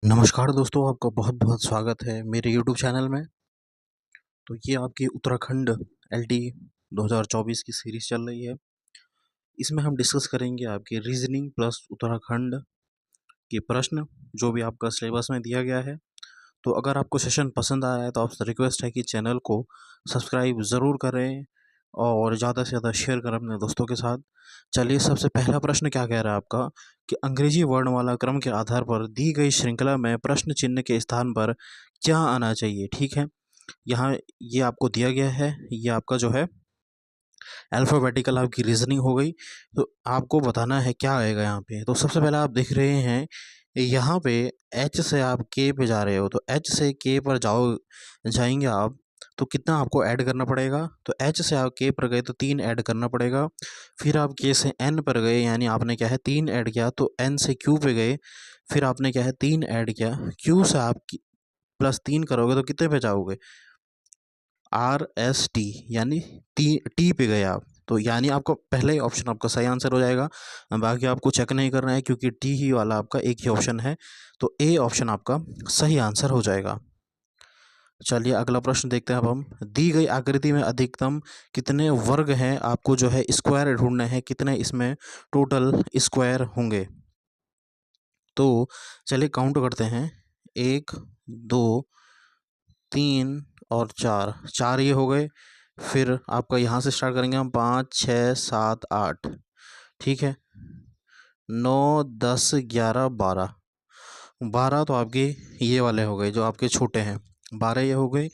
नमस्कार दोस्तों, आपका बहुत-बहुत स्वागत है मेरे यूट्यूब चैनल में। तो ये आपकी उत्तराखंड एलटी 2024 की सीरीज़ चल रही है। इसमें हम डिस्कस करेंगे आपके रीज़निंग प्लस उत्तराखंड के प्रश्न, जो भी आपका सिलेबस में दिया गया है। तो अगर आपको सेशन पसंद आया है तो आपसे रिक्वेस्ट है कि चैनल को सब्सक्राइब ज़रूर करें और ज़्यादा से ज़्यादा शेयर करें अपने दोस्तों के साथ। चलिए, सबसे पहला प्रश्न क्या कह रहा है आपका कि अंग्रेजी वर्णमाला क्रम के आधार पर दी गई श्रृंखला में प्रश्न चिन्ह के स्थान पर क्या आना चाहिए। ठीक है, यहाँ ये आपको दिया गया है, ये आपका जो है अल्फ़ाबेटिकल आपकी रीज़निंग हो गई। तो आपको बताना है क्या आएगा यहाँ पे। तो सबसे पहले आप देख रहे हैं यहाँ पे एच से आप के पे जा रहे हो, तो एच से के पर जाएंगे आप, तो कितना आपको ऐड करना पड़ेगा। तो एच से आप के पर गए तो 3 ऐड करना पड़ेगा। फिर आप के से एन पर गए, यानी आपने क्या है 3 ऐड किया। तो एन से क्यू पे गए, फिर आपने क्या है 3 ऐड किया। क्यू से आप प्लस 3 करोगे तो कितने पे जाओगे, आर एस टी, यानी टी पे गए आप। तो यानी आपका पहला ही ऑप्शन आपका सही आंसर हो जाएगा। बाकी आपको चेक नहीं करना है क्योंकि टी ही वाला आपका एक ही ऑप्शन है। तो ए ऑप्शन आपका सही आंसर हो जाएगा। चलिए अगला प्रश्न देखते हैं अब हम। दी गई आकृति में अधिकतम कितने वर्ग हैं, आपको जो है स्क्वायर ढूंढना है, कितने इसमें टोटल स्क्वायर होंगे। तो चलिए काउंट करते हैं, 1 2 3 और 4, 4 ये हो गए। फिर आपका यहाँ से स्टार्ट करेंगे हम, 5 6 7 8, ठीक है, 9 10 11 12, 12 तो आपके ये वाले हो गए जो आपके छोटे हैं, 12 ये हो गए।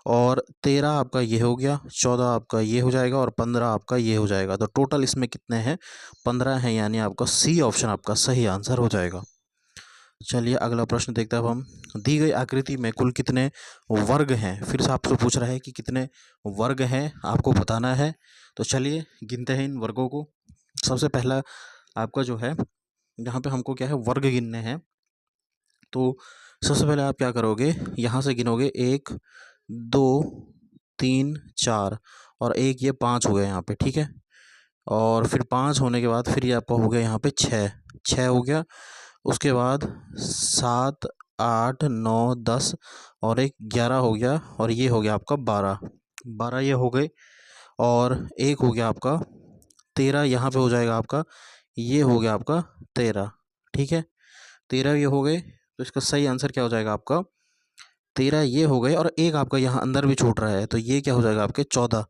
और 13 आपका ये हो गया, 14 आपका ये हो जाएगा और 15 आपका ये हो जाएगा। तो टोटल इसमें कितने हैं, 15 हैं, यानी आपका सी ऑप्शन आपका सही आंसर हो जाएगा। चलिए अगला प्रश्न देखते हैं अब हम। दी गई आकृति में कुल कितने वर्ग हैं, फिर से आपसे पूछ रहा है कि कितने वर्ग हैं आपको बताना है। तो चलिए गिनते हैं इन वर्गों को। सबसे पहला आपका जो है, यहाँ पे हमको क्या है वर्ग गिनने हैं। तो सबसे पहले आप क्या करोगे, यहाँ से गिनोगे 1 2 3 4 और एक ये 5 हो गया यहाँ पे, ठीक है। और फिर 5 होने के बाद फिर ये आपका हो गया यहाँ पे 6, 6 हो गया। उसके बाद 7 8 9 10 और एक 11 हो गया, और ये हो गया आपका 12, 12 ये हो गए। और एक हो गया आपका 13, यहाँ पे हो जाएगा आपका, ये हो गया आपका 13, ठीक है, 13 ये हो गए। तो इसका सही आंसर क्या हो जाएगा आपका, 13 ये हो गए। और एक आपका यहाँ अंदर भी छूट रहा है, तो ये क्या हो जाएगा आपके 14।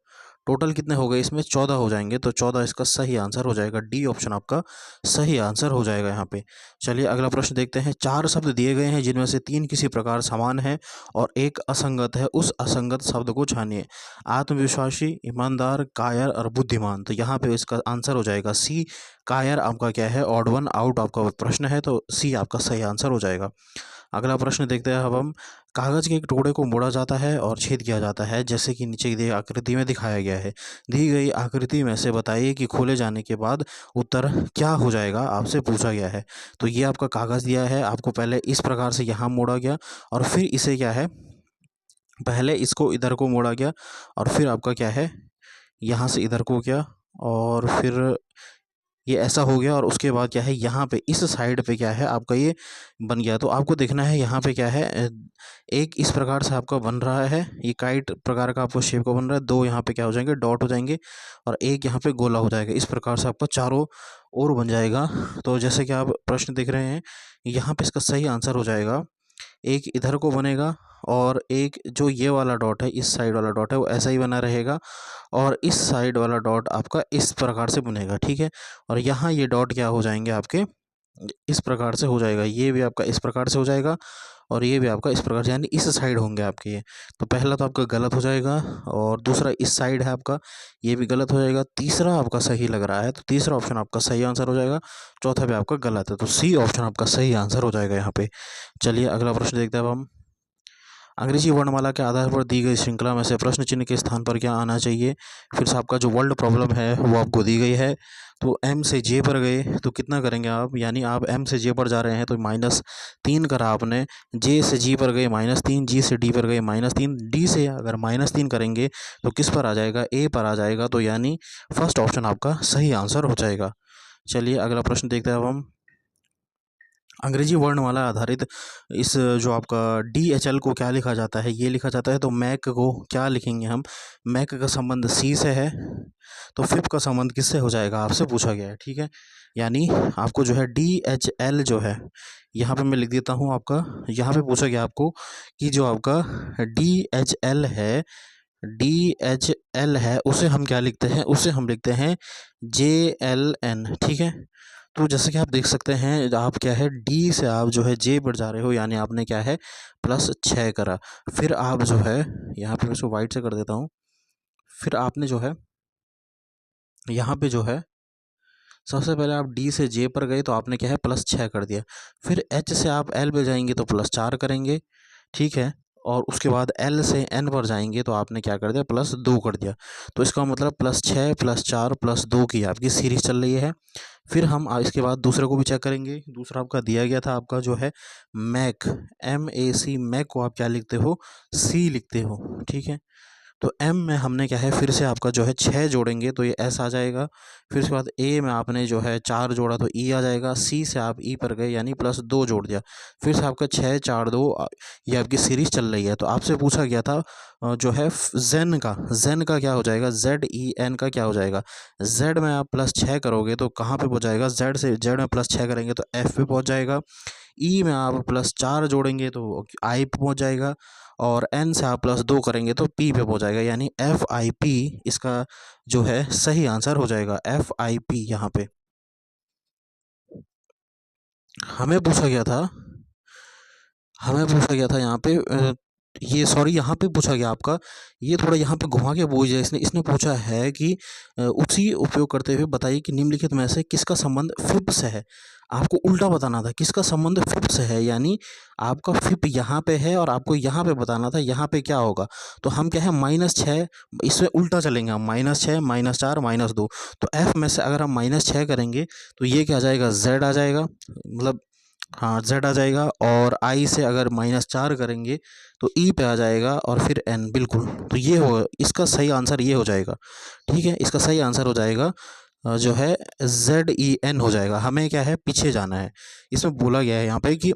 टोटल कितने हो गए इसमें, 14 हो जाएंगे। तो 14 इसका सही आंसर हो जाएगा, डी ऑप्शन आपका सही आंसर हो जाएगा यहाँ पे। चलिए अगला प्रश्न देखते हैं। 4 शब्द दिए गए हैं जिनमें से 3 किसी प्रकार समान है और एक असंगत है, उस असंगत शब्द को छानिए। आत्मविश्वासी, ईमानदार, कायर और बुद्धिमान। तो यहाँ पे इसका आंसर हो जाएगा सी, कायर आपका क्या है, ऑड वन आउट आपका प्रश्न है, तो सी आपका सही आंसर हो जाएगा। अगला प्रश्न देखते हैं अब हम। कागज़ के एक टुकड़े को मोड़ा जाता है और छेद किया जाता है, जैसे कि नीचे की दी आकृति में दिखाया गया है। दी गई आकृति में से बताइए कि खोले जाने के बाद उत्तर क्या हो जाएगा, आपसे पूछा गया है। तो ये आपका कागज़ दिया है, आपको पहले इस प्रकार से यहाँ मोड़ा गया और फिर इसे क्या है, पहले इसको इधर को मोड़ा गया और फिर आपका क्या है, यहाँ से इधर को गया और फिर ये ऐसा हो गया। और उसके बाद क्या है, यहाँ पे इस साइड पे क्या है आपका ये बन गया। तो आपको देखना है यहाँ पे क्या है, एक इस प्रकार से आपका बन रहा है, ये काइट प्रकार का आपको शेप का बन रहा है। दो यहाँ पे क्या हो जाएंगे, डॉट हो जाएंगे, और एक यहाँ पे गोला हो जाएगा। इस प्रकार से आपका चारों ओर बन जाएगा। तो जैसे कि आप प्रश्न देख रहे हैं, यहाँ पे इसका सही आंसर हो जाएगा, एक इधर को बनेगा और एक जो ये वाला डॉट है, इस साइड वाला डॉट है, वो ऐसा ही बना रहेगा और इस साइड वाला डॉट आपका इस प्रकार से बनेगा, ठीक है। और यहाँ ये डॉट क्या हो जाएंगे आपके, इस प्रकार से हो जाएगा, ये भी आपका इस प्रकार से हो जाएगा और ये भी आपका इस प्रकार से, यानी इस साइड होंगे आपके ये। तो पहला तो आपका गलत हो जाएगा और दूसरा इस साइड है आपका, ये भी गलत हो जाएगा। तीसरा आपका सही लग रहा है, तो तीसरा ऑप्शन आपका सही आंसर हो जाएगा। चौथा भी आपका गलत है, तो सी ऑप्शन आपका सही आंसर हो जाएगा यहाँ पे। चलिए अगला प्रश्न देखते हैं अब हम। अंग्रेजी वर्णमाला के आधार पर दी गई श्रृंखला में से प्रश्न चिन्ह के स्थान पर क्या आना चाहिए। फिर से आपका जो वर्ल्ड प्रॉब्लम है वो आपको दी गई है। तो एम से जे पर गए तो कितना करेंगे आप, यानी आप एम से जे पर जा रहे हैं तो -3 करा आपने। जे से जी पर गए -3, जी से डी पर गए -3, डी से अगर -3 करेंगे तो किस पर आ जाएगा, ए पर आ जाएगा। तो यानी फर्स्ट ऑप्शन आपका सही आंसर हो जाएगा। चलिए अगला प्रश्न देखते हैं अब हम। अंग्रेजी वर्णमाला आधारित इस जो आपका DHL को क्या लिखा जाता है, ये लिखा जाता है। तो मैक को क्या लिखेंगे हम, मैक का संबंध सी से है, तो फिप का संबंध किससे हो जाएगा, आपसे पूछा गया है, ठीक है। यानी आपको जो है DHL जो है, यहाँ पे मैं लिख देता हूँ आपका, यहाँ पे पूछा गया आपको कि जो आपका DHL है उसे हम क्या लिखते हैं, उसे हम लिखते हैं JLN, ठीक है। तो जैसे कि आप देख सकते हैं, आप क्या है डी से आप जो है जे पर जा रहे हो, यानी आपने क्या है +6 करा। फिर आप जो है यहाँ पे मैं इसको वाइट से कर देता हूँ। फिर आपने जो है यहाँ पे जो है सबसे पहले आप डी से जे पर गए, तो आपने क्या है +6 कर दिया। फिर एच से आप एल पे जाएंगे तो +4 करेंगे, ठीक है। और उसके बाद एल से एन पर जाएंगे तो आपने क्या कर दिया +2 कर दिया। तो इसका मतलब +6 +4 +2 की आपकी सीरीज चल रही है। फिर हम इसके बाद दूसरे को भी चेक करेंगे। दूसरा आपका दिया गया था, आपका जो है मैक, MAC, मैक को आप क्या लिखते हो, सी लिखते हो, ठीक है। तो एम में हमने क्या है फिर से आपका जो है 6 जोड़ेंगे तो ये एस आ जाएगा। फिर उसके बाद ए में आपने जो है 4 जोड़ा तो ई आ जाएगा। सी से आप ई पर गए यानी +2 जोड़ दिया। फिर से आपका 6 4 2, ये आपकी सीरीज चल रही है। तो आपसे पूछा गया था जो है जेन का क्या हो जाएगा, ZEN का क्या हो जाएगा। जेड में आप +6 करोगे तो कहाँ पे पहुँच जाएगा, जेड से जेड में +6 करेंगे तो एफ पे पहुँच जाएगा। ई में आप +4 जोड़ेंगे तो आई पे पहुँच जाएगा। और एन से आप +2 करेंगे तो पी पे पहुँच जाएगा, यानी FIP इसका जो है सही आंसर हो जाएगा, FIP। यहाँ पे हमें पूछा गया था यहाँ पे ये सॉरी यहाँ पे पूछा गया आपका, ये थोड़ा यहाँ पे घुमा के पूछ दिया इसने। इसने पूछा है कि उसी उपयोग करते हुए बताइए कि निम्नलिखित में से किसका संबंध फिप से है। आपको उल्टा बताना था, किसका संबंध फिप से है, यानी आपका फिप यहाँ पे है और आपको यहाँ पे बताना था यहाँ पे क्या होगा। तो हम क्या है -6, इसमें उल्टा चलेंगे हम, -6 -4 -2। तो एफ में से अगर हम -6 करेंगे तो ये क्या आ जाएगा, जेड आ जाएगा, मतलब हाँ जेड आ जाएगा। और आई से अगर -4 करेंगे तो ई पे आ जाएगा और फिर एन, बिल्कुल। तो ये हो, इसका सही आंसर ये हो जाएगा, ठीक है। इसका सही आंसर हो जाएगा जो है ZEN हो जाएगा। हमें क्या है पीछे जाना है। इसमें बोला गया है यहाँ पे कि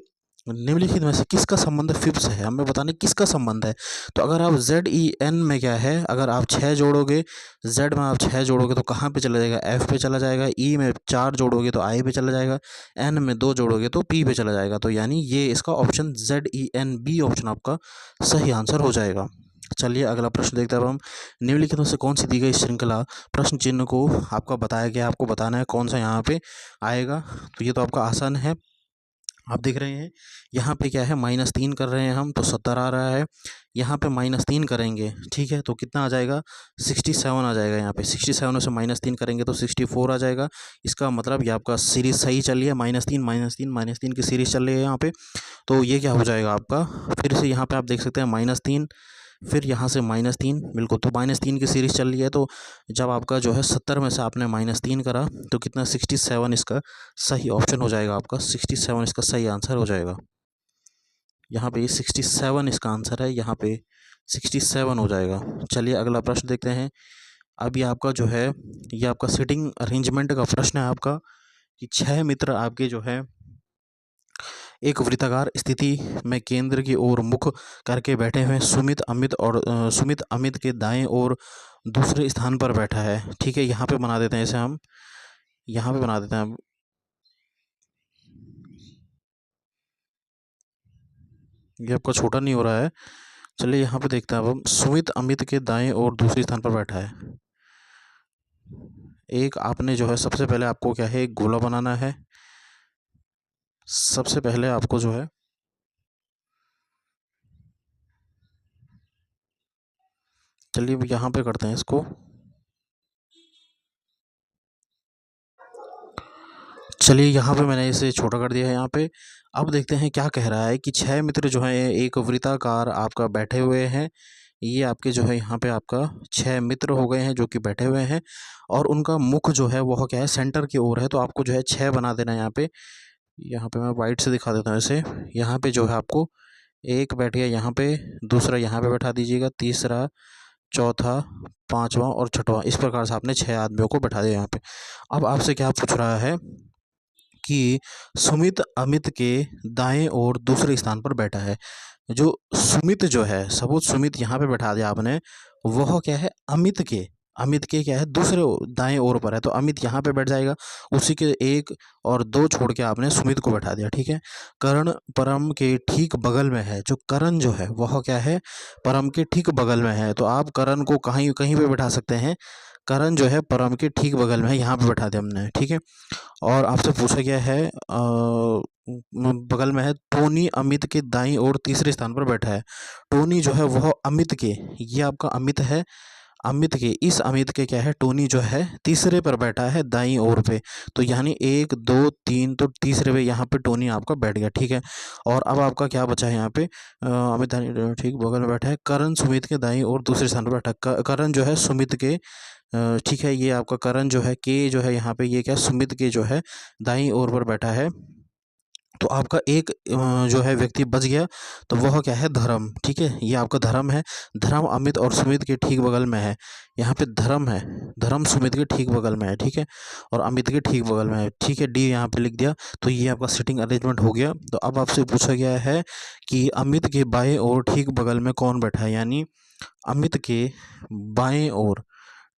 निम्नलिखित में से किसका संबंध फिप से है, हमें बताने किसका संबंध है। तो अगर आप ZEN में क्या है, अगर आप 6 जोड़ोगे, जेड में आप 6 जोड़ोगे तो कहाँ पे चला जाएगा, एफ पे चला जाएगा। ई में 4 जोड़ोगे तो आई पे चला जाएगा। एन में 2 जोड़ोगे तो पी पे चला जाएगा। तो यानी ये इसका ऑप्शन ZEN, बी ऑप्शन आपका सही आंसर हो जाएगा। चलिए अगला प्रश्न देखते हैं अब हम। निम्नलिखित में से कौन सी दी गई श्रृंखला प्रश्न चिन्ह को आपका बताया गया, आपको बताना है कौन सा यहाँ पे आएगा। तो ये तो आपका आसान है, आप देख रहे हैं यहाँ पे क्या है -3 कर रहे हैं हम तो 70 आ रहा है। यहाँ पे -3 करेंगे, ठीक है, तो कितना आ जाएगा 67 आ जाएगा। यहाँ पे 67 में से -3 करेंगे तो 64 आ जाएगा। इसका मतलब ये आपका सीरीज सही चल रही है, -3 -3 -3 की सीरीज चल रही है यहाँ पे। तो ये क्या हो जाएगा आपका, फिर से यहाँ पे आप देख सकते हैं -3, फिर यहाँ से -3, बिल्कुल। तो -3 की सीरीज चल रही है। तो जब आपका जो है 70 में से आपने -3 करा तो कितना 67 इसका सही ऑप्शन हो जाएगा, आपका 67 इसका सही आंसर हो जाएगा। यहाँ पे 67 इसका आंसर है, यहाँ पे 67 हो जाएगा। चलिए अगला प्रश्न देखते हैं। अब ये आपका जो है, ये आपका सीटिंग अरेंजमेंट का प्रश्न है आपका, कि 6 मित्र आपके जो है एक वृत्ताकार स्थिति में केंद्र की ओर मुख करके बैठे हुए। सुमित अमित के दाएं ओर दूसरे स्थान पर बैठा है, ठीक है। यहाँ पे बना देते हैं इसे हम, यहाँ पे बना देते हैं। ये आपका छोटा नहीं हो रहा है। चलिए यहाँ पे देखते हैं अब हम। सुमित अमित के दाएं ओर दूसरे स्थान पर बैठा है। एक आपने जो है सबसे पहले आपको क्या है एक गोला बनाना है। सबसे पहले आपको जो है चलिए यहाँ पे करते हैं इसको। चलिए यहाँ पे मैंने इसे छोटा कर दिया है यहाँ पे। अब देखते हैं क्या कह रहा है कि 6 मित्र जो है एक वृत्ताकार आपका बैठे हुए हैं। ये आपके जो है यहाँ पे आपका 6 मित्र हो गए हैं जो कि बैठे हुए हैं, और उनका मुख जो है वह क्या है सेंटर की ओर है। तो आपको जो है 6 बना देना है यहाँ पे। यहाँ पे मैं वाइट से दिखा देता हूँ इसे। यहाँ पे जो है आपको एक बैठ गया यहाँ पे, दूसरा यहाँ पे बैठा दीजिएगा, तीसरा, चौथा, पाँचवा और छठवां, इस प्रकार से आपने 6 आदमियों को बैठा दिया यहाँ पे। अब आपसे क्या पूछ रहा है कि सुमित अमित के दाएं ओर दूसरे स्थान पर बैठा है। जो सुमित जो है, सपोज सुमित यहाँ पे बैठा दिया आपने, वह क्या है, अमित के क्या है, दूसरे दाएं ओर पर है, तो अमित यहाँ पे बैठ जाएगा। उसी के 1 और 2 छोड़ के आपने सुमित को बैठा दिया, ठीक है। करण परम के ठीक बगल में है। जो करण जो है वह क्या है, परम के ठीक बगल में है, तो आप करण को कहीं कहीं पे बैठा सकते हैं। करण जो है परम के ठीक बगल में है, यहाँ पे बैठा दिया हमने, ठीक है। और आपसे पूछा गया है बगल में है, टोनी अमित के दाईं ओर तीसरे स्थान पर बैठा है। टोनी जो है वह अमित के, ये आपका अमित है, अमित के, इस अमित के क्या है, टोनी जो है तीसरे पर बैठा है दाईं ओर पे। तो यानी 1 2 3, तो तीसरे पे यहाँ पे टोनी आपका बैठ गया, ठीक है। और अब आपका क्या बचा है यहाँ पे, अमित ठीक बगल में बैठा है। करण सुमित के दाईं ओर दूसरे स्थान पर बैठा है। करण जो है सुमित के, ठीक है, ये आपका करण जो है, के जो है यहाँ पे, ये क्या, सुमित के जो है दाईं ओर पर बैठा है। तो आपका एक जो है व्यक्ति बच गया, तो वह क्या है, धर्म, ठीक है, ये आपका धर्म है। धर्म अमित और सुमित के ठीक बगल में है। यहाँ पे धर्म है, धर्म सुमित के ठीक बगल में है, ठीक है, और अमित के ठीक बगल में है, ठीक है, डी यहाँ पे लिख दिया। तो ये आपका सिटिंग अरेंजमेंट हो गया। तो अब आपसे पूछा गया है कि अमित के बाएं ओर ठीक बगल में कौन बैठा है, यानी अमित के बाएं ओर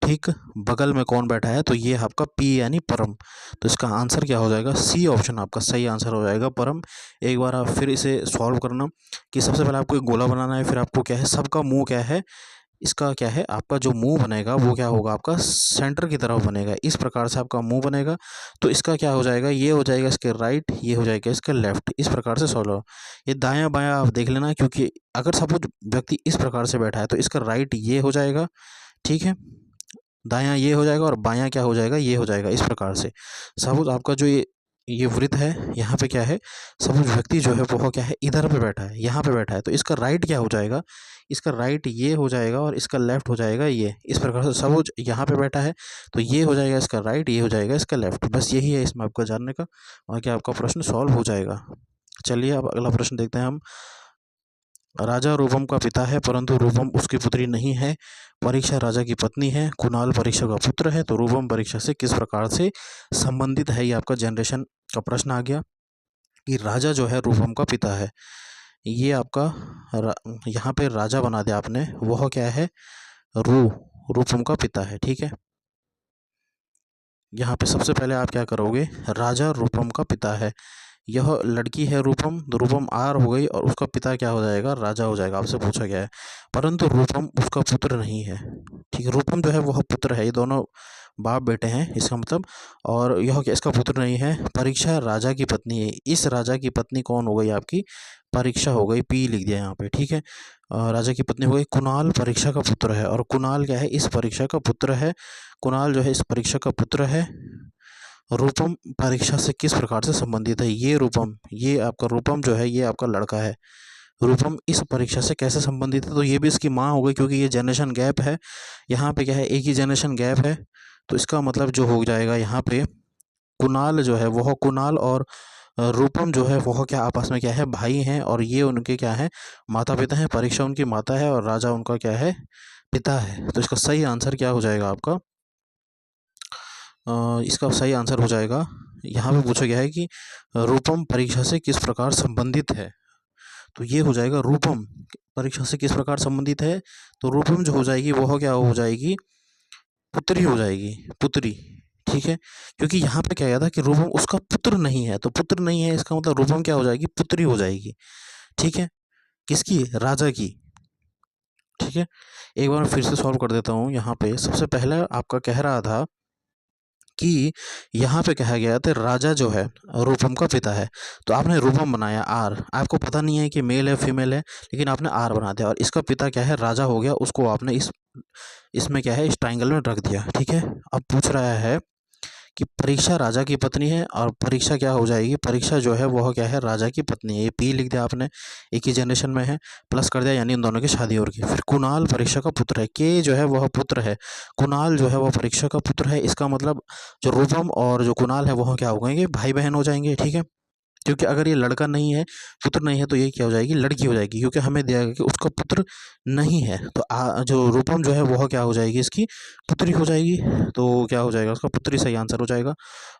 ठीक बगल में कौन बैठा है, तो ये आपका पी यानी परम। तो इसका आंसर क्या हो जाएगा, सी ऑप्शन आपका सही आंसर हो जाएगा, परम। एक बार आप फिर इसे सॉल्व करना कि सबसे पहले आपको एक गोला बनाना है, फिर आपको क्या है, सबका मुंह क्या है, इसका क्या है, आपका जो मुंह बनेगा वो क्या होगा, आपका सेंटर की तरफ बनेगा। इस प्रकार से आपका मुंह बनेगा। तो इसका क्या हो जाएगा, ये हो जाएगा इसके राइट, ये हो जाएगा इसके लेफ्ट। इस प्रकार से सॉल्व हो। ये दायां बायां आप देख लेना, क्योंकि अगर सपोज व्यक्ति इस प्रकार से बैठा है तो इसका राइट ये हो जाएगा, ठीक है, दायां ये हो जाएगा, और बायां क्या हो जाएगा, ये हो जाएगा। इस प्रकार से सपोज आपका जो ये वृत्त है, यहाँ पे क्या है, सपोज व्यक्ति जो है वो क्या है, इधर पे बैठा है, यहाँ पे बैठा है, तो इसका राइट क्या हो जाएगा, इसका राइट ये हो जाएगा, और इसका लेफ्ट हो जाएगा ये। इस प्रकार से सपोज यहाँ पे बैठा है, तो ये हो जाएगा इसका राइट, ये हो जाएगा इसका लेफ्ट। बस यही है इसमें आपका जानने का, और क्या आपका प्रश्न सॉल्व हो जाएगा। चलिए अब अगला प्रश्न देखते हैं हम। राजा रूपम का पिता है, परंतु रूपम उसकी पुत्री नहीं है। परीक्षा राजा की पत्नी है, कुणाल परीक्षा का पुत्र है, तो रूपम परीक्षा से किस प्रकार से संबंधित है। ये आपका जनरेशन का प्रश्न आ गया कि राजा जो है रूपम का पिता है। ये आपका यहाँ पे राजा बना दिया आपने, वह क्या है, रूपम का पिता है, ठीक है। यहाँ पे सबसे पहले आप क्या करोगे, राजा रूपम का पिता है, यह लड़की है रूपम, तो रूपम आर हो गई, और उसका पिता क्या हो जाएगा, राजा हो जाएगा। आपसे पूछा गया है, परंतु रूपम उसका पुत्र नहीं है, ठीक है। रूपम जो है वह पुत्र है, ये दोनों बाप बेटे हैं इसका मतलब। और यह क्या, इसका पुत्र नहीं है। परीक्षा राजा की पत्नी है, इस राजा की पत्नी कौन हो गई, आपकी परीक्षा हो गई, पी लिख दिया यहाँ पे, ठीक है। राजा की पत्नी हो गई। कुणाल परीक्षा का पुत्र है, और कुणाल क्या है, इस परीक्षा का पुत्र है। कुणाल जो है इस परीक्षा का पुत्र है। रूपम परीक्षा से किस प्रकार से संबंधित है, ये रूपम, ये आपका रूपम जो है ये आपका लड़का है। रूपम इस परीक्षा से कैसे संबंधित है, तो ये भी इसकी माँ हो गई, क्योंकि ये जनरेशन गैप है। यहाँ पे क्या है, एक ही जनरेशन गैप है, तो इसका मतलब जो हो जाएगा यहाँ पे, कुणाल जो है वह, कुणाल और रूपम जो है वह क्या आपस में क्या है, भाई हैं, और ये उनके क्या है, माता पिता हैं। परीक्षा उनकी माता है, और राजा उनका क्या है, पिता है। तो इसका सही आंसर क्या हो जाएगा आपका, इसका सही आंसर हो जाएगा, यहाँ पे पूछा गया है कि रूपम परीक्षा से किस प्रकार संबंधित है, तो ये हो जाएगा रूपम परीक्षा से किस प्रकार संबंधित है। तो रूपम जो हो जाएगी वह क्या हो जाएगी, पुत्री हो जाएगी, पुत्री, ठीक है। क्योंकि यहाँ पे क्या गया था कि रूपम उसका पुत्र नहीं है, तो पुत्र नहीं है, इसका मतलब रूपम क्या हो जाएगी, पुत्री हो जाएगी, ठीक है। किसकी, राजा की, ठीक है। एक बार फिर से सॉल्व कर देता हूँ। यहाँ पे सबसे पहले आपका कह रहा था कि यहाँ पे कहा गया था राजा जो है रूपम का पिता है, तो आपने रूपम बनाया आर, आपको पता नहीं है कि मेल है फीमेल है, लेकिन आपने आर बना दिया, और इसका पिता क्या है, राजा हो गया, उसको आपने इसमें क्या है, इस ट्राइंगल में रख दिया, ठीक है। अब पूछ रहा है कि परीक्षा राजा की पत्नी है, और परीक्षा क्या हो जाएगी, परीक्षा जो है वह क्या है, राजा की पत्नी है। ये पी लिख दिया आपने, एक ही जनरेशन में है, प्लस कर दिया, यानी इन दोनों की शादी हो रही है। फिर कुणाल परीक्षा का पुत्र है, के जो है वह पुत्र है, कुणाल जो है वह परीक्षा का पुत्र है। इसका मतलब जो रूपम और जो कुणाल है वह क्या हो गएंगे, भाई बहन हो जाएंगे, ठीक है। क्योंकि अगर ये लड़का नहीं है, पुत्र नहीं है, तो ये क्या हो जाएगी, लड़की हो जाएगी, क्योंकि हमें दिया गया कि उसका पुत्र नहीं है। तो जो रूपम जो है वह क्या हो जाएगी, इसकी पुत्री हो जाएगी। तो क्या हो जाएगा, उसका पुत्री सही आंसर हो जाएगा।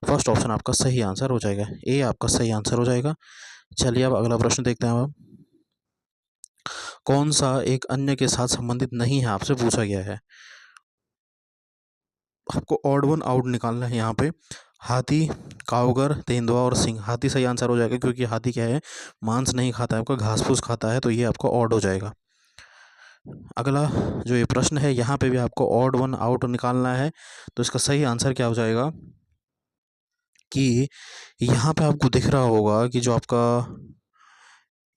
फर्स्ट ऑप्शन आपका सही आंसर हो जाएगा, ए आपका सही आंसर हो जाएगा। चलिए अब अगला प्रश्न देखते हैं। अब कौन सा एक अन्य के साथ संबंधित नहीं है, आपसे पूछा गया है। आपको ऑड वन आउट निकालना है यहाँ पे। हाथी, कावगर, तेंदुआ और सिंह। हाथी सही आंसर हो जाएगा, क्योंकि हाथी क्या है, मांस नहीं खाता है, आपका घास फूस खाता है, तो ये आपका ऑड हो जाएगा। अगला जो ये प्रश्न है, यहाँ पे भी आपको ऑड वन आउट निकालना है। तो इसका सही आंसर क्या हो जाएगा कि यहाँ पे आपको दिख रहा होगा कि जो आपका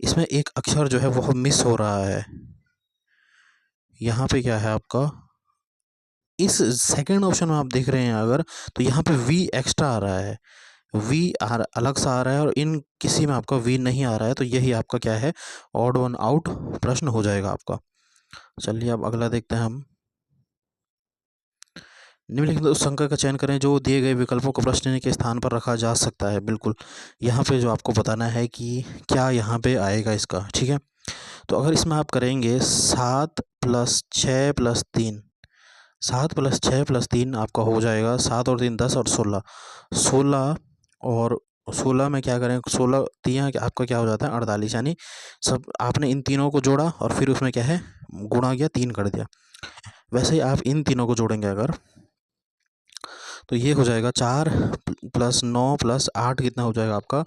इसमें एक अक्षर जो है वह मिस हो रहा है। यहाँ पे क्या है आपका, इस सेकंड ऑप्शन में आप देख रहे हैं अगर, तो यहाँ पे वी एक्स्ट्रा आ रहा है, वी आर अलग सा आ रहा है, और इन किसी में आपका वी नहीं आ रहा है। तो यही आपका क्या है, ऑड वन आउट प्रश्न हो जाएगा आपका। चलिए अब अगला देखते हैं हम। निम्नलिखित उस संख्या का चयन करें जो दिए गए विकल्पों को प्रश्न के स्थान पर रखा जा सकता है। बिल्कुल, यहाँ पे जो आपको बताना है कि क्या यहाँ पे आएगा इसका, ठीक है। तो अगर इसमें आप करेंगे 7+6+3, 7+6+3 आपका हो जाएगा 7 और 3 10 और 16, 16 और 16 में क्या करें, 16 तियाँ आपका क्या हो जाता है 48, यानी सब आपने इन तीनों को जोड़ा और फिर उसमें क्या है गुणा किया, 3 कर दिया। वैसे ही आप इन तीनों को जोड़ेंगे अगर, तो ये हो जाएगा 4+9+8 कितना हो जाएगा आपका,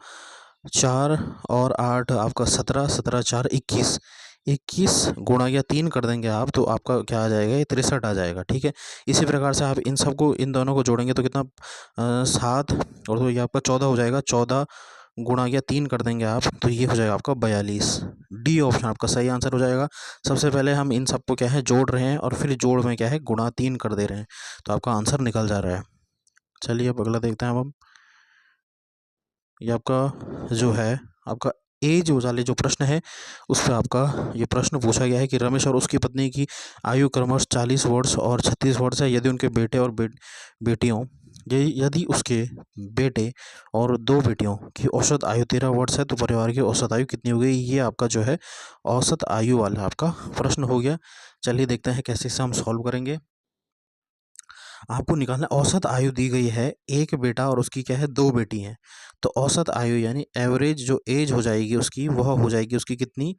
4 और 8 आपका 17, 17 4 21, 21 गुणा या 3 कर देंगे आप, तो आपका क्या आ जाएगा, ये 63 आ जाएगा, ठीक है। इसी प्रकार से आप इन सबको, इन दोनों को जोड़ेंगे तो कितना 7 और तो ये आपका 14 हो जाएगा, 14 गुणा या 3 कर देंगे आप, तो ये हो जाएगा आपका 42। डी ऑप्शन आपका सही आंसर हो जाएगा। सबसे पहले हम इन सबको क्या है जोड़ रहे हैं, और फिर जोड़ में क्या है गुणा 3 कर दे रहे हैं, तो आपका आंसर निकल जा रहा है। चलिए अब अगला देखते हैं। अब हम ये आपका जो है आपका एज वाले जो प्रश्न है उस पर आपका ये प्रश्न पूछा गया है कि रमेश और उसकी पत्नी की आयु क्रमश 40 वर्ष और 36 वर्ष है। यदि उनके बेटे और बेटियों यदि उसके बेटे और 2 बेटियों की औसत आयु 13 वर्ष है, तो परिवार की औसत आयु कितनी हो गई। ये आपका जो है औसत आयु वाला आपका प्रश्न हो गया। चलिए देखते हैं कैसे इसे हम सॉल्व करेंगे। आपको निकालना, औसत आयु दी गई है, एक बेटा और उसकी क्या है 2 बेटी हैं, तो औसत आयु यानी एवरेज जो एज हो जाएगी उसकी, वह हो जाएगी उसकी कितनी,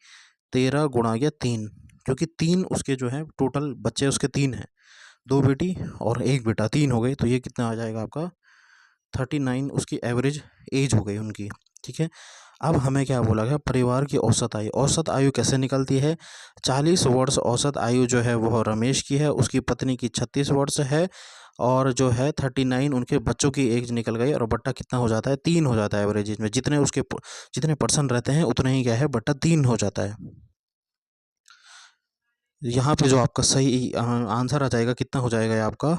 13 गुणा या 3, क्योंकि 3 उसके जो है टोटल बच्चे उसके 3 हैं, 2 बेटी और 1 बेटा, 3 हो गए, तो ये कितना आ जाएगा आपका 39 उसकी एवरेज एज हो गई उनकी, ठीक है। अब हमें क्या बोला गया, परिवार की औसत आयु, औसत आयु कैसे निकलती है, 40 वर्ष औसत आयु जो है वह रमेश की है, उसकी पत्नी की 36 वर्ष है, और जो है 39 उनके बच्चों की एज निकल गई, और बट्टा कितना हो जाता है 3 हो जाता है एवरेज एज में, जितने पर्सन रहते हैं उतने ही क्या है बट्टा 3 हो जाता है। यहाँ पे जो आपका सही आंसर आ जाएगा कितना हो जाएगा ये आपका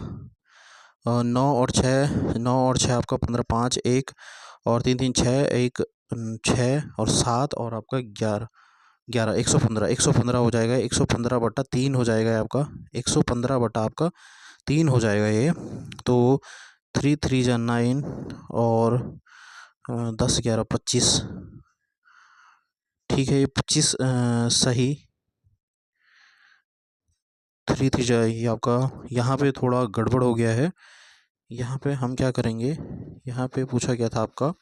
9 और 6 आपका 15, 5 1 और 3 3 6 1 6 और 7 और आपका 11 11 115 हो जाएगा, 115/3 हो जाएगा आपका, 115/3 हो जाएगा ये। तो 3 3 जा 9 और 10 11 25, ठीक है, ये 25 सही, 3 3 जा ये आपका यहाँ पे थोड़ा गड़बड़ हो गया है। यहाँ पे हम क्या करेंगे, यहाँ पे पूछा गया था आपका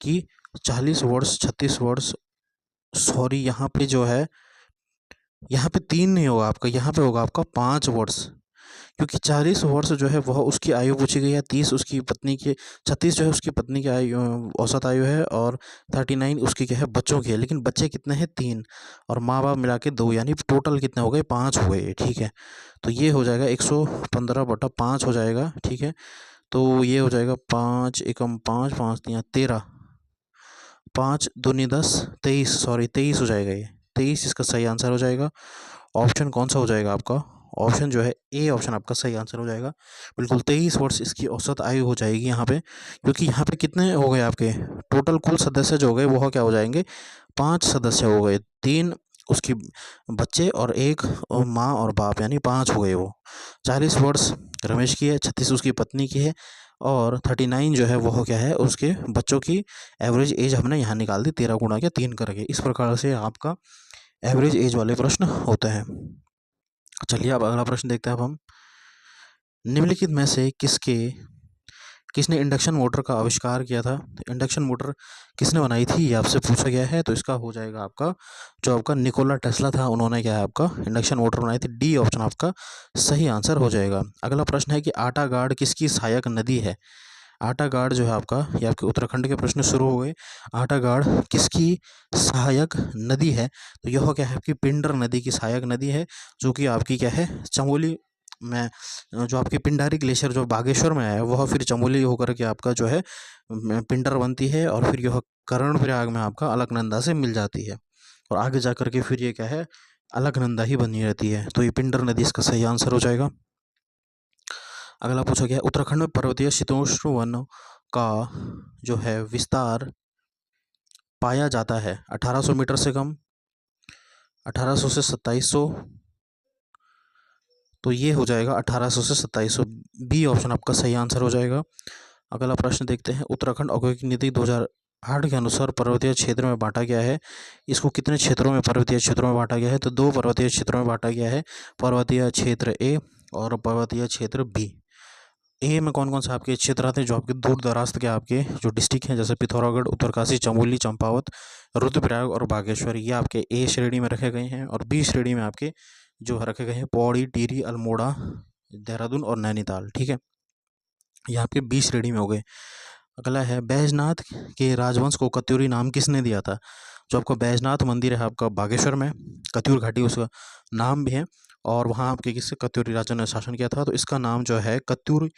कि 40 वर्ष 36 वर्ष, सॉरी यहाँ पे जो है यहाँ पे 3 नहीं होगा आपका, यहाँ पे होगा आपका 5 वर्ष, क्योंकि 40 वर्ष जो है वह उसकी आयु पूछी गई है, 30 उसकी पत्नी की, 36 जो है उसकी पत्नी की आयु औसत आयु है, और 39 उसकी क्या है बच्चों की है, लेकिन बच्चे कितने हैं 3, और माँ बाप मिला के 2, यानी टोटल कितने हो गए 5 हो गए, ठीक है। तो ये हो जाएगा 115/5 हो जाएगा, ठीक है। तो ये हो जाएगा 5 एकम 5 5 3 13, 5 दूनी 10 23, सॉरी 23 हो जाएगा, ये 23 इसका सही आंसर हो जाएगा। ऑप्शन कौन सा हो जाएगा आपका, ऑप्शन जो है ए ऑप्शन आपका सही आंसर हो जाएगा। बिल्कुल 23 वर्ष इसकी औसत आयु हो जाएगी यहाँ पे, क्योंकि यहाँ पे कितने हो गए आपके टोटल कुल सदस्य जो हो गए वह क्या हो जाएंगे 5 सदस्य हो गए, 3 उसकी बच्चे और 1 माँ और बाप, यानी 5 हो गए वो। 40 वर्ष रमेश की है, 36 उसकी पत्नी की है, और 39 जो है वो क्या है, उसके बच्चों की एवरेज एज हमने यहाँ निकाल दी 13 गुणा के 3 करके। इस प्रकार से आपका एवरेज एज वाले प्रश्न होते हैं। चलिए अब अगला प्रश्न देखते हैं। अब हम निम्नलिखित में से किसने इंडक्शन मोटर का आविष्कार किया था। तो इंडक्शन मोटर किसने बनाई थी ये आपसे पूछा गया है। तो इसका हो जाएगा आपका जो आपका निकोला टेस्ला था, उन्होंने क्या है आपका इंडक्शन मोटर बनाई थी। डी ऑप्शन आपका सही आंसर हो जाएगा। अगला प्रश्न है कि आटागाड़ किसकी सहायक नदी है। आटागाड़ जो है आपका, ये आपके उत्तराखंड के प्रश्न शुरू हो गए। आटागाड़ किसकी सहायक नदी है। तो यह क्या है आपकी पिंडर नदी की सहायक नदी है, जो कि आपकी क्या है चमोली में, जो आपकी पिंडारी ग्लेशियर जो बागेश्वर में है वह फिर चमोली होकर के आपका जो है पिंडर बनती है, और फिर यह कर्णप्रयाग में आपका अलकनंदा से मिल जाती है, और आगे जा कर के फिर ये क्या है अलकनंदा ही बनी रहती है। तो ये पिंडर नदी इसका सही आंसर हो जाएगा। अगला पूछा गया उत्तराखंड में पर्वतीय शीतोष्ण वन का जो है विस्तार पाया जाता है 1800 मीटर से कम, 1800 से 2700। तो ये हो जाएगा 1800 से 2700। बी ऑप्शन आपका सही आंसर हो जाएगा। अगला प्रश्न देखते हैं। उत्तराखंड औद्योगिक नीति 2008 के अनुसार पर्वतीय क्षेत्र में बांटा गया है। इसको कितने क्षेत्रों में पर्वतीय क्षेत्रों में बांटा गया है। तो 2 पर्वतीय क्षेत्रों में बांटा गया है, पर्वतीय क्षेत्र ए और पर्वतीय क्षेत्र बी। ए में कौन कौन से आपके क्षेत्र आते हैं, जो आपके दूर दराज के आपके जो डिस्ट्रिक्ट हैं, जैसे पिथौरागढ़, उत्तरकाशी, चमोली, चंपावत, रुद्रप्रयाग और बागेश्वर, ये आपके ए श्रेणी में रखे गए हैं। और बी श्रेणी में आपके जो रखे गए हैं पौड़ी, टिहरी, अल्मोड़ा, देहरादून और नैनीताल। ठीक है, ये आपके बी श्रेणी में हो गए। अगला है बैजनाथ के राजवंश को कत्यूरी नाम किसने दिया था। जो आपका बैजनाथ मंदिर है आपका बागेश्वर में, कत्यूर घाटी उसका नाम भी है, और वहाँ आपके किससे कत्यूरी राजा ने शासन किया था। तो इसका नाम जो है कत्यूर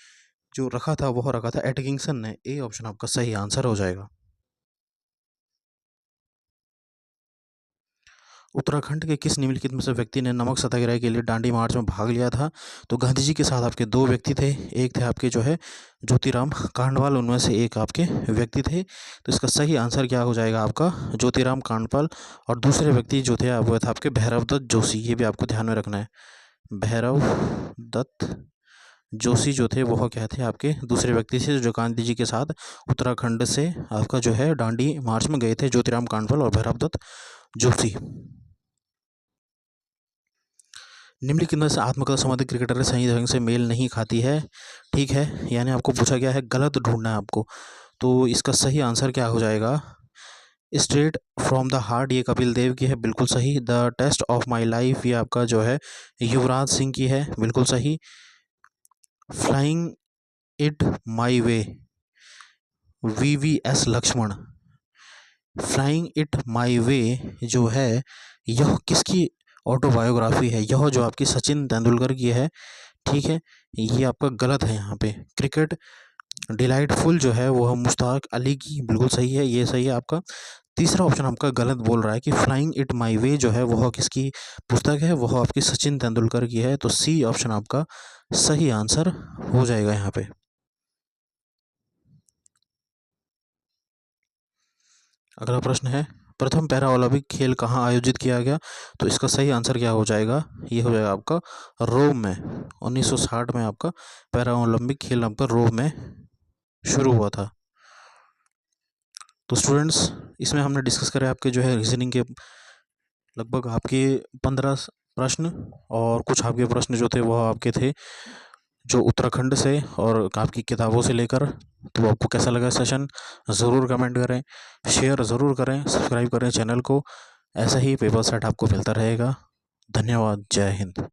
जो रखा था वह रखा था एटकिंसन ने। ए ऑप्शन आपका सही आंसर हो जाएगा। उत्तराखंड के किस निम्नलिखित में से व्यक्ति ने नमक सत्याग्रह के लिए दांडी मार्च में भाग लिया था। तो गांधी जी के साथ आपके 2 व्यक्ति थे, एक थे आपके जो है ज्योतिराम कांडवाल, उनमें से एक आपके व्यक्ति थे। तो इसका सही आंसर क्या हो जाएगा आपका ज्योतिराम कांडपाल, और दूसरे व्यक्ति जो थे वो थे आपके भैरव दत्त जोशी। ये भी आपको ध्यान में रखना है, भैरव दत्त जोशी जो थे वह क्या थे आपके दूसरे व्यक्ति थे जो गांधी जी के साथ उत्तराखंड से आपका जो है दांडी मार्च में गए थे, ज्योतिराम कांडपाल और भैरव दत्त जोशी। निम्नलिखित में से आत्मकथा संबंधित क्रिकेटर सही ढंग से मेल नहीं खाती है। ठीक है, यानी आपको पूछा गया है, गलत ढूंढना है आपको। तो इसका सही आंसर क्या हो जाएगा स्ट्रेट फ्रॉम द हार्ट, ये कपिल देव की है, बिल्कुल सही। The test of my life, ये आपका जो है युवराज सिंह की है, बिल्कुल सही। Flying it my way, VVS Laxman. Flying it my way जो है यह किसकी ऑटोबायोग्राफी है। यह जो आपकी सचिन तेंदुलकर की है। ठीक है, ये आपका गलत है यहाँ पे। क्रिकेट डिलाइटफुल जो है वह मुश्ताक अली की, बिल्कुल सही है, ये सही है आपका। तीसरा ऑप्शन आपका गलत बोल रहा है कि फ्लाइंग इट माई वे जो है वह किसकी पुस्तक है, वह आपकी सचिन तेंदुलकर की है। तो सी ऑप्शन आपका सही आंसर हो जाएगा यहाँ पे। अगला प्रश्न है प्रथम पैरा ओलंपिक खेल कहाँ आयोजित किया गया। तो इसका सही आंसर क्या हो जाएगा, ये हो जाएगा आपका रोम में। 1960 में आपका पैरा ओलंपिक खेल आपका रोम में शुरू हुआ था। तो स्टूडेंट्स, इसमें हमने डिस्कस करे आपके जो है रीजनिंग के लगभग आपके 15 प्रश्न, और कुछ आपके प्रश्न जो थे वह आपके थे जो उत्तराखंड से और आपकी किताबों से लेकर। तो आपको कैसा लगा सेशन ज़रूर कमेंट करें, शेयर ज़रूर करें, सब्सक्राइब करें चैनल को। ऐसा ही पेपर सेट आपको मिलता रहेगा। धन्यवाद, जय हिंद।